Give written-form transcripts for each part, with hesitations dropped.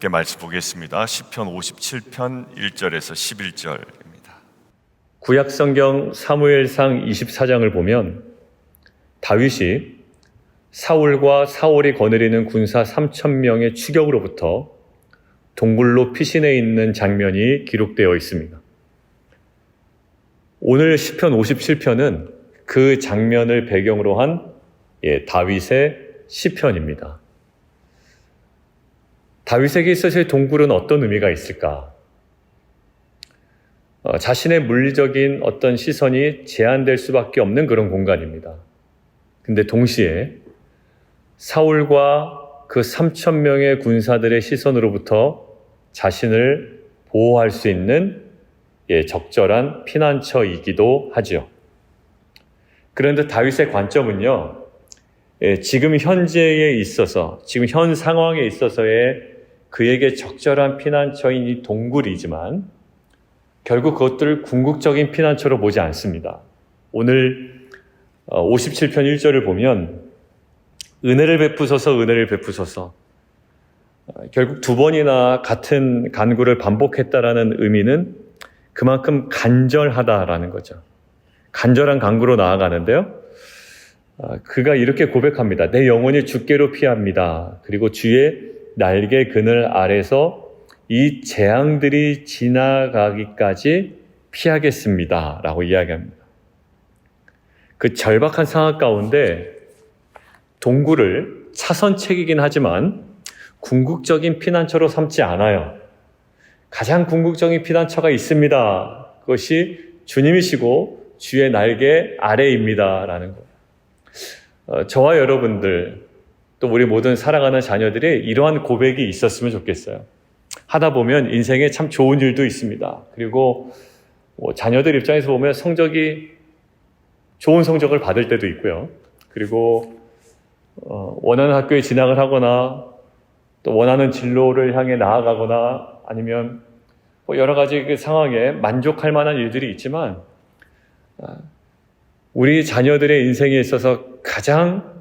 함께 말씀 보겠습니다. 시편 57편 1절에서 11절입니다. 구약성경 사무엘상 24장을 보면 다윗이 사울과 사울이 거느리는 군사 3,000명의 추격으로부터 동굴로 피신해 있는 장면이 기록되어 있습니다. 오늘 시편 57편은 그 장면을 배경으로 한 다윗의 시편입니다. 다윗에게 있어서의 동굴은 어떤 의미가 있을까? 자신의 물리적인 어떤 시선이 제한될 수밖에 없는 그런 공간입니다. 근데 동시에 사울과 그 3,000명의 군사들의 시선으로부터 자신을 보호할 수 있는 적절한 피난처이기도 하죠. 그런데 다윗의 관점은요, 지금 현재에 있어서, 지금 현 상황에 있어서의 그에게 적절한 피난처인 이 동굴이지만 결국 그것들을 궁극적인 피난처로 보지 않습니다. 오늘 57편 1절을 보면 은혜를 베푸소서 은혜를 베푸소서, 결국 두 번이나 같은 간구를 반복했다라는 의미는 그만큼 간절하다라는 거죠. 간절한 간구로 나아가는데요, 그가 이렇게 고백합니다. 내 영혼이 주께로 피합니다. 그리고 주의 날개 그늘 아래서 이 재앙들이 지나가기까지 피하겠습니다 라고 이야기합니다. 그 절박한 상황 가운데 동굴을 차선책이긴 하지만 궁극적인 피난처로 삼지 않아요. 가장 궁극적인 피난처가 있습니다. 그것이 주님이시고 주의 날개 아래입니다 라는 거예요. 저와 여러분들, 또 우리 모든 사랑하는 자녀들이 이러한 고백이 있었으면 좋겠어요. 하다 보면 인생에 참 좋은 일도 있습니다. 그리고 자녀들 입장에서 보면 좋은 성적을 받을 때도 있고요. 그리고 원하는 학교에 진학을 하거나 또 원하는 진로를 향해 나아가거나 아니면 여러 가지 그 상황에 만족할 만한 일들이 있지만 우리 자녀들의 인생에 있어서 가장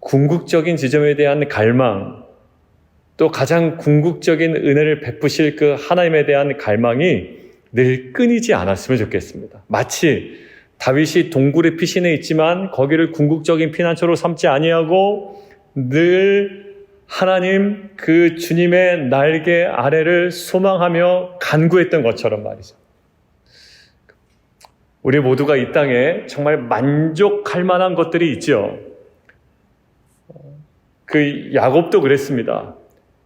궁극적인 지점에 대한 갈망, 또 가장 궁극적인 은혜를 베푸실 그 하나님에 대한 갈망이 늘 끊이지 않았으면 좋겠습니다. 마치 다윗이 동굴에 피신해 있지만 거기를 궁극적인 피난처로 삼지 아니하고 늘 하나님 그 주님의 날개 아래를 소망하며 간구했던 것처럼 말이죠. 우리 모두가 이 땅에 정말 만족할 만한 것들이 있죠. 그 야곱도 그랬습니다.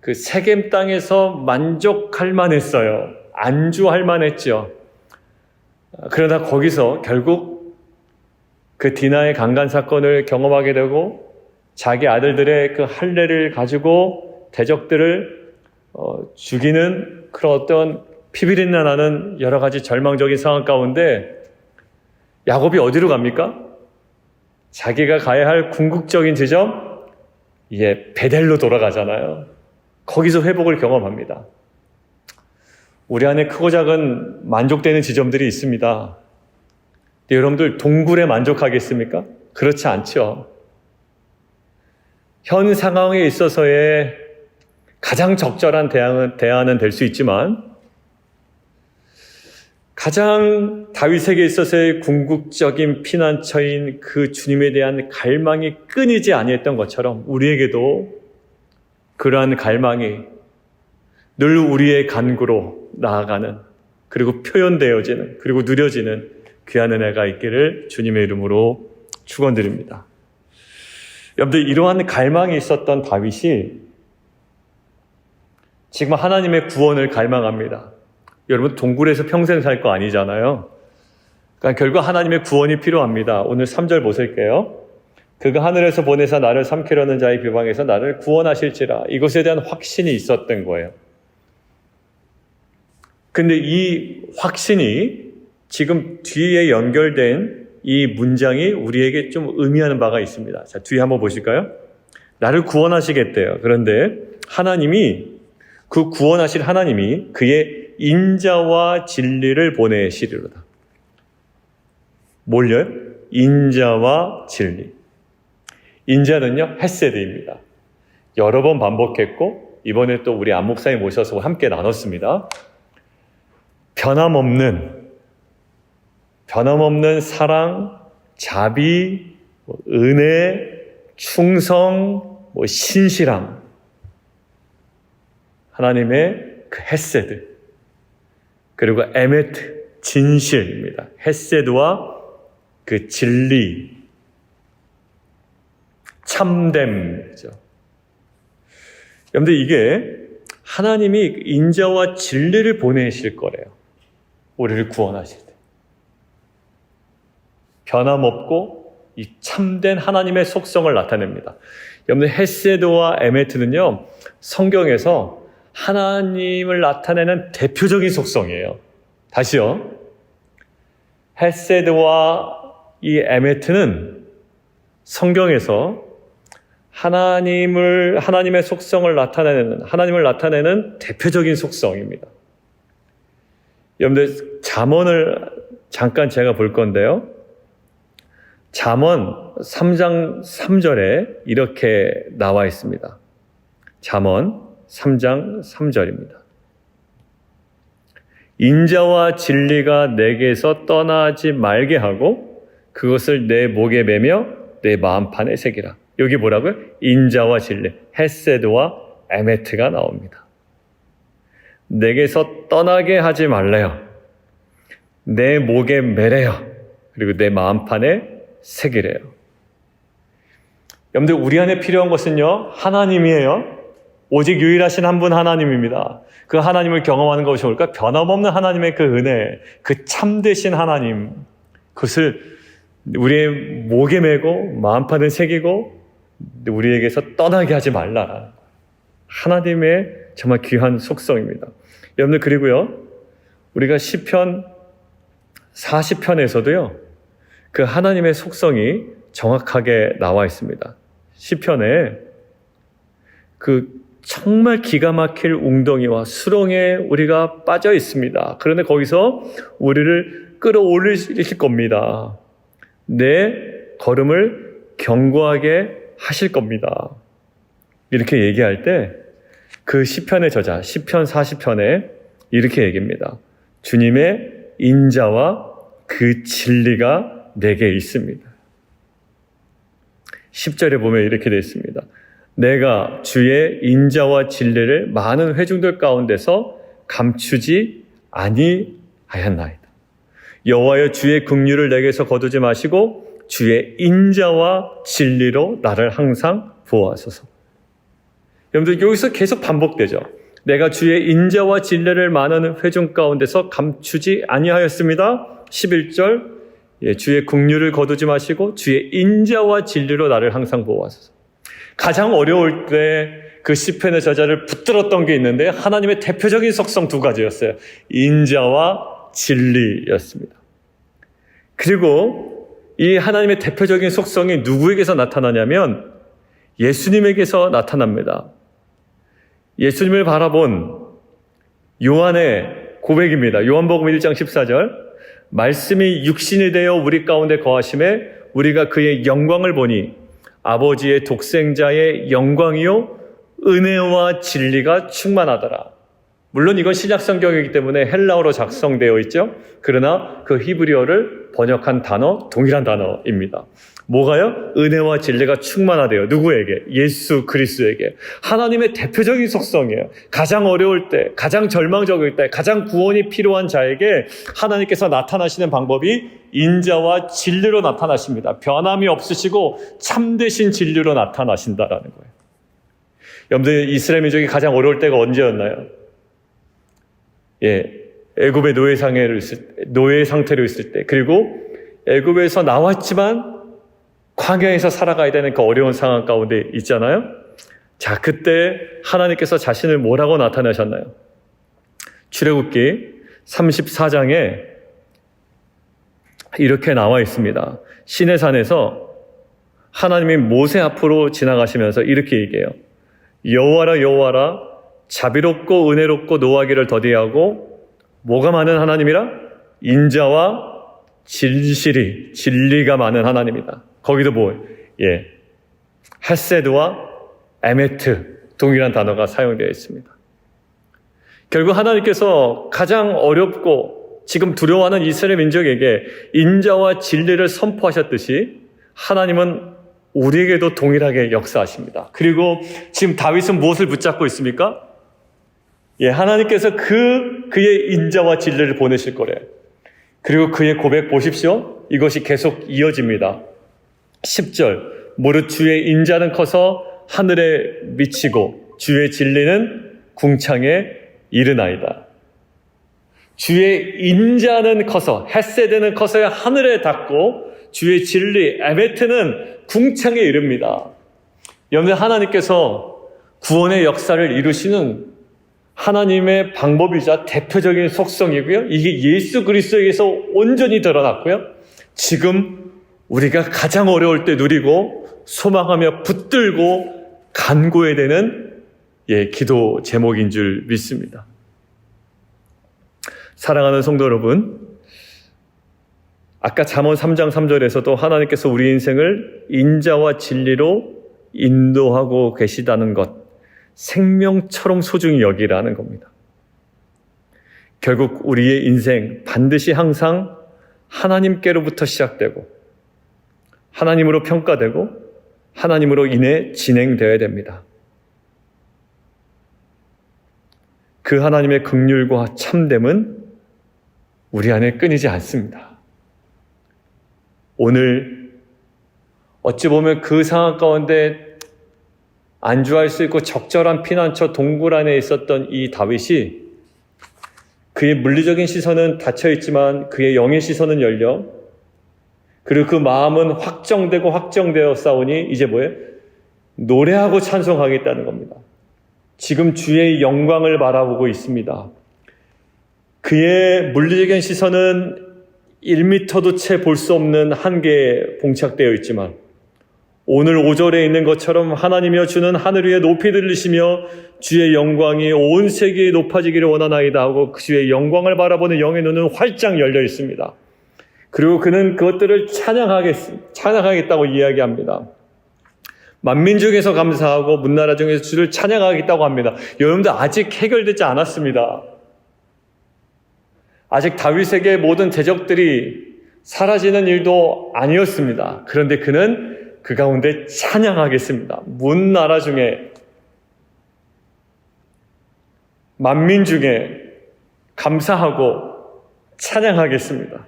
그 세겜 땅에서 만족할 만했어요. 안주할 만했죠. 그러다 거기서 결국 그 디나의 강간 사건을 경험하게 되고 자기 아들들의 그 할례를 가지고 대적들을 죽이는 그런 어떤 피비린내 나는 여러 가지 절망적인 상황 가운데 야곱이 어디로 갑니까? 자기가 가야 할 궁극적인 지점, 베델로 돌아가잖아요. 거기서 회복을 경험합니다. 우리 안에 크고 작은 만족되는 지점들이 있습니다. 근데 여러분들 동굴에 만족하겠습니까? 그렇지 않죠. 현 상황에 있어서의 가장 적절한 대안은 될 수 있지만 가장 다윗에게 있어서의 궁극적인 피난처인 그 주님에 대한 갈망이 끊이지 아니했던 것처럼 우리에게도 그러한 갈망이 늘 우리의 간구로 나아가는, 그리고 표현되어지는, 그리고 누려지는 귀한 은혜가 있기를 주님의 이름으로 축원드립니다. 여러분들, 이러한 갈망이 있었던 다윗이 지금 하나님의 구원을 갈망합니다. 여러분, 동굴에서 평생 살 거 아니잖아요. 그러니까 결국 하나님의 구원이 필요합니다. 오늘 3절 보실게요. 그가 하늘에서 보내사 나를 삼키려는 자의 비방에서 나를 구원하실지라. 이것에 대한 확신이 있었던 거예요. 근데 이 확신이 지금 뒤에 연결된 이 문장이 우리에게 좀 의미하는 바가 있습니다. 자, 뒤에 한번 보실까요? 나를 구원하시겠대요. 그런데 그 구원하실 하나님이 그의 인자와 진리를 보내시리로다. 뭘요? 인자와 진리. 인자는요, 헤세드입니다. 여러 번 반복했고 이번에 또 우리 안 목사님 모셔서 함께 나눴습니다. 변함없는 사랑, 자비, 은혜, 충성, 신실함, 하나님의 그 헤세드, 그리고 에메트, 진실입니다. 헤세드와 그 진리, 참됨이죠. 여러분들 이게 하나님이 인자와 진리를 보내실 거래요. 우리를 구원하실 때. 변함없고 이 참된 하나님의 속성을 나타냅니다. 여러분들 헤세드와 에메트는요, 성경에서 하나님을 나타내는 대표적인 속성이에요. 다시요. 헤세드와 이 에메트는 성경에서 하나님의 속성을 하나님을 나타내는 대표적인 속성입니다. 여러분들 잠언을 잠깐 제가 볼 건데요. 잠언 3장 3절에 이렇게 나와 있습니다. 잠언 3장 3절입니다. 인자와 진리가 내게서 떠나지 말게 하고 그것을 내 목에 매며 내 마음판에 새기라. 여기 뭐라고요? 인자와 진리, 헤세드와 에메트가 나옵니다. 내게서 떠나게 하지 말래요. 내 목에 매래요. 그리고 내 마음판에 새기래요. 여러분들 우리 안에 필요한 것은요, 하나님이에요. 오직 유일하신 한 분 하나님입니다. 그 하나님을 경험하는 것이 뭘까? 변함없는 하나님의 그 은혜, 그 참되신 하나님, 그것을 우리의 목에 매고 마음판에 새기고 우리에게서 떠나게 하지 말라. 하나님의 정말 귀한 속성입니다. 여러분들 그리고요, 우리가 시편 40편에서도요, 그 하나님의 속성이 정확하게 나와 있습니다. 시편에 그 정말 기가 막힐 웅덩이와 수렁에 우리가 빠져 있습니다. 그런데 거기서 우리를 끌어올리실 겁니다. 내 걸음을 견고하게 하실 겁니다. 이렇게 얘기할 때 그 시편의 저자, 시편 40편에 이렇게 얘기합니다. 주님의 인자와 그 진리가 내게 있습니다. 10절에 보면 이렇게 되어 있습니다. 내가 주의 인자와 진리를 많은 회중들 가운데서 감추지 아니하였나이다. 여호와여 주의 긍휼을 내게서 거두지 마시고 주의 인자와 진리로 나를 항상 보호하소서. 여러분들 여기서 계속 반복되죠. 내가 주의 인자와 진리를 많은 회중 가운데서 감추지 아니하였습니다. 11절 주의 긍휼을 거두지 마시고 주의 인자와 진리로 나를 항상 보호하소서. 가장 어려울 때 그 시편의 저자를 붙들었던 게 있는데 하나님의 대표적인 속성 두 가지였어요. 인자와 진리였습니다. 그리고 이 하나님의 대표적인 속성이 누구에게서 나타나냐면 예수님에게서 나타납니다. 예수님을 바라본 요한의 고백입니다. 요한복음 1장 14절 말씀이 육신이 되어 우리 가운데 거하심에 우리가 그의 영광을 보니 아버지의 독생자의 영광이요 은혜와 진리가 충만하더라. 물론 이건 신약 성경이기 때문에 헬라어로 작성되어 있죠. 그러나 그 히브리어를 번역한 단어 동일한 단어입니다. 뭐가요? 은혜와 진리가 충만하대요. 누구에게? 예수 그리스도에게. 하나님의 대표적인 속성이에요. 가장 어려울 때, 가장 절망적일 때, 가장 구원이 필요한 자에게 하나님께서 나타나시는 방법이 인자와 진리로 나타나십니다. 변함이 없으시고 참되신 진리로 나타나신다라는 거예요. 여러분들 이스라엘 민족이 가장 어려울 때가 언제였나요? 애굽의 노예 상태로 있을 때, 그리고 애굽에서 나왔지만 광야에서 살아가야 되는 그 어려운 상황 가운데 있잖아요. 자, 그때 하나님께서 자신을 뭐라고 나타내셨나요? 출애굽기 34장에 이렇게 나와 있습니다. 시내산에서 하나님이 모세 앞으로 지나가시면서 이렇게 얘기해요. 여호와라 여호와라 자비롭고 은혜롭고 노하기를 더디하고 뭐가 많은 하나님이라? 인자와 진실이 진리가 많은 하나님이다. 거기도 헤세드와 에메트 동일한 단어가 사용되어 있습니다. 결국 하나님께서 가장 어렵고 지금 두려워하는 이스라엘 민족에게 인자와 진리를 선포하셨듯이 하나님은 우리에게도 동일하게 역사하십니다. 그리고 지금 다윗은 무엇을 붙잡고 있습니까? 하나님께서 그의 인자와 진리를 보내실 거래요. 그리고 그의 고백 보십시오. 이것이 계속 이어집니다. 10절, 무릇 주의 인자는 커서 하늘에 미치고 주의 진리는 궁창에 이르나이다. 주의 인자는 커서, 헤세드는 커서야 하늘에 닿고 주의 진리, 에베트는 궁창에 이릅니다. 여러분, 하나님께서 구원의 역사를 이루시는 하나님의 방법이자 대표적인 속성이고요. 이게 예수 그리스도에게서 온전히 드러났고요. 지금 우리가 가장 어려울 때 누리고 소망하며 붙들고 간구해야 되는 기도 제목인 줄 믿습니다. 사랑하는 성도 여러분, 아까 잠언 3장 3절에서도 하나님께서 우리 인생을 인자와 진리로 인도하고 계시다는 것, 생명처럼 소중히 여기라는 겁니다. 결국 우리의 인생 반드시 항상 하나님께로부터 시작되고 하나님으로 평가되고 하나님으로 인해 진행되어야 됩니다. 그 하나님의 긍휼과 참됨은 우리 안에 끊이지 않습니다. 오늘 어찌 보면 그 상황 가운데 안주할 수 있고 적절한 피난처 동굴 안에 있었던 이 다윗이 그의 물리적인 시선은 닫혀있지만 그의 영의 시선은 열려, 그리고 그 마음은 확정되어 싸우니 이제 뭐예요? 노래하고 찬송하겠다는 겁니다. 지금 주의 영광을 바라보고 있습니다. 그의 물리적인 시선은 1m도 채 볼 수 없는 한계에 봉착되어 있지만 오늘 5절에 있는 것처럼 하나님이여 주는 하늘 위에 높이 들리시며 주의 영광이 온 세계에 높아지기를 원하나이다 하고 주의 영광을 바라보는 영의 눈은 활짝 열려 있습니다. 그리고 그는 그것들을 찬양하겠다고 이야기합니다. 만민 중에서 감사하고 문나라 중에서 주를 찬양하겠다고 합니다. 여러분들 아직 해결되지 않았습니다. 아직 다윗에게 모든 대적들이 사라지는 일도 아니었습니다. 그런데 그는 그 가운데 찬양하겠습니다. 문나라 중에, 만민 중에 감사하고 찬양하겠습니다.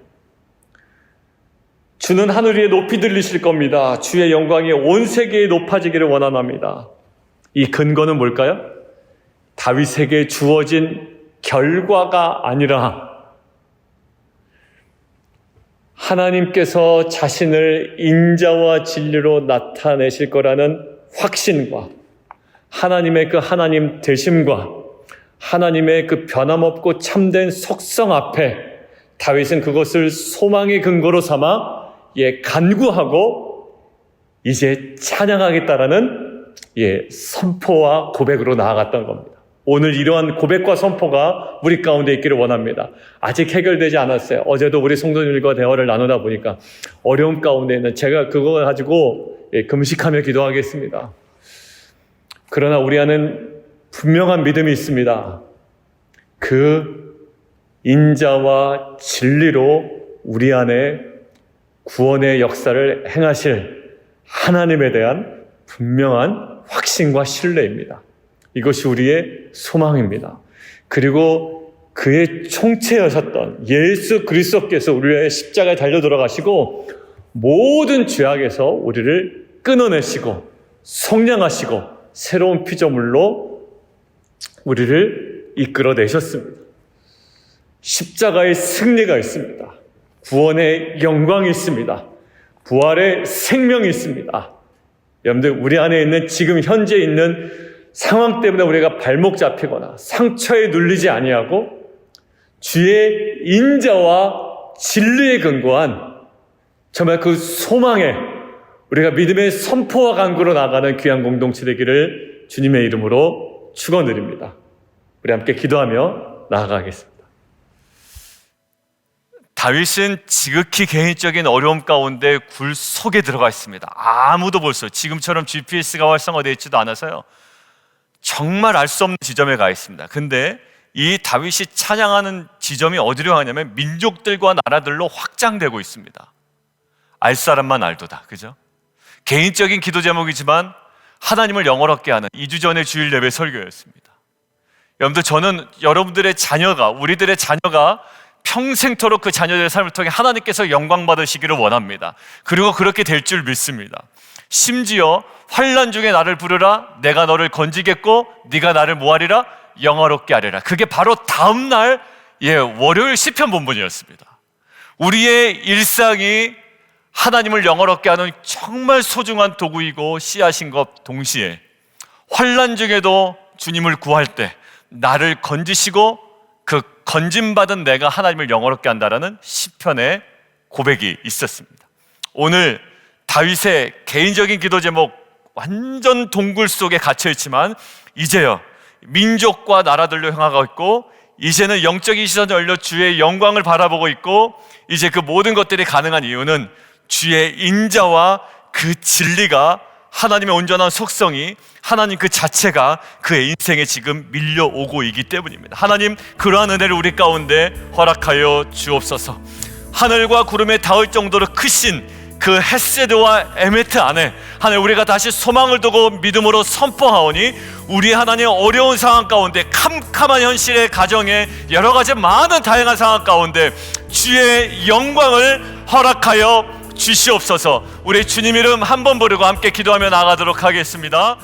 주는 하늘 위에 높이 들리실 겁니다. 주의 영광이 온 세계에 높아지기를 원합니다. 이 근거는 뭘까요? 다윗에게 주어진 결과가 아니라 하나님께서 자신을 인자와 진리로 나타내실 거라는 확신과 하나님의 그 하나님 되심과 하나님의 그 변함없고 참된 속성 앞에 다윗은 그것을 소망의 근거로 삼아 간구하고 이제 찬양하겠다라는 선포와 고백으로 나아갔던 겁니다. 오늘 이러한 고백과 선포가 우리 가운데 있기를 원합니다. 아직 해결되지 않았어요. 어제도 우리 성도님들과 대화를 나누다 보니까 어려움 가운데 있는 제가 그거 가지고 금식하며 기도하겠습니다. 그러나 우리 안에는 분명한 믿음이 있습니다. 그 인자와 진리로 우리 안에 구원의 역사를 행하실 하나님에 대한 분명한 확신과 신뢰입니다. 이것이 우리의 소망입니다. 그리고 그의 총체하셨던 예수 그리스도께서 우리의 십자가에 달려 들어가시고 모든 죄악에서 우리를 끊어내시고 성량하시고 새로운 피조물로 우리를 이끌어내셨습니다. 십자가의 승리가 있습니다. 구원의 영광이 있습니다. 부활의 생명이 있습니다. 여러분들, 우리 안에 있는 지금 현재 있는 상황 때문에 우리가 발목 잡히거나 상처에 눌리지 아니하고 주의 인자와 진리에 근거한 정말 그 소망에 우리가 믿음의 선포와 간구로 나가는 귀한 공동체 되기를 주님의 이름으로 축원드립니다. 우리 함께 기도하며 나아가겠습니다. 다윗은 지극히 개인적인 어려움 가운데 굴 속에 들어가 있습니다. 아무도 볼 수 없어요. 지금처럼 GPS가 활성화되어 있지도 않아서요. 정말 알 수 없는 지점에 가 있습니다. 근데 이 다윗이 찬양하는 지점이 어디로 가냐면 민족들과 나라들로 확장되고 있습니다. 알 사람만 알도다. 그죠? 개인적인 기도 제목이지만 하나님을 영어롭게 하는 2주 전의 주일 예배 설교였습니다. 여러분들, 저는 여러분들의 자녀가, 우리들의 자녀가 평생토록 그 자녀들의 삶을 통해 하나님께서 영광 받으시기를 원합니다. 그리고 그렇게 될 줄 믿습니다. 심지어 환난 중에 나를 부르라, 내가 너를 건지겠고 네가 나를 뭐하리라, 영화롭게 하리라. 그게 바로 다음 날 월요일 시편 본문이었습니다. 우리의 일상이 하나님을 영화롭게 하는 정말 소중한 도구이고 씨앗인 것 동시에 환난 중에도 주님을 구할 때 나를 건지시고 그 건짐받은 내가 하나님을 영화롭게 한다라는 시편의 고백이 있었습니다. 오늘 다윗의 개인적인 기도 제목 완전 동굴 속에 갇혀있지만 이제요 민족과 나라들로 향하고 있고 이제는 영적인 시선이 열려 주의 영광을 바라보고 있고 이제 그 모든 것들이 가능한 이유는 주의 인자와 그 진리가 하나님의 온전한 속성이 하나님 그 자체가 그의 인생에 지금 밀려오고 있기 때문입니다. 하나님 그러한 은혜를 우리 가운데 허락하여 주옵소서. 하늘과 구름에 닿을 정도로 크신 그 헤세드와 에메트 안에 하나님 우리가 다시 소망을 두고 믿음으로 선포하오니 우리 하나님의 어려운 상황 가운데 캄캄한 현실의 가정에 여러 가지 많은 다양한 상황 가운데 주의 영광을 허락하여 주시옵소서. 우리 주님 이름 한 번 부르고 함께 기도하며 나가도록 하겠습니다.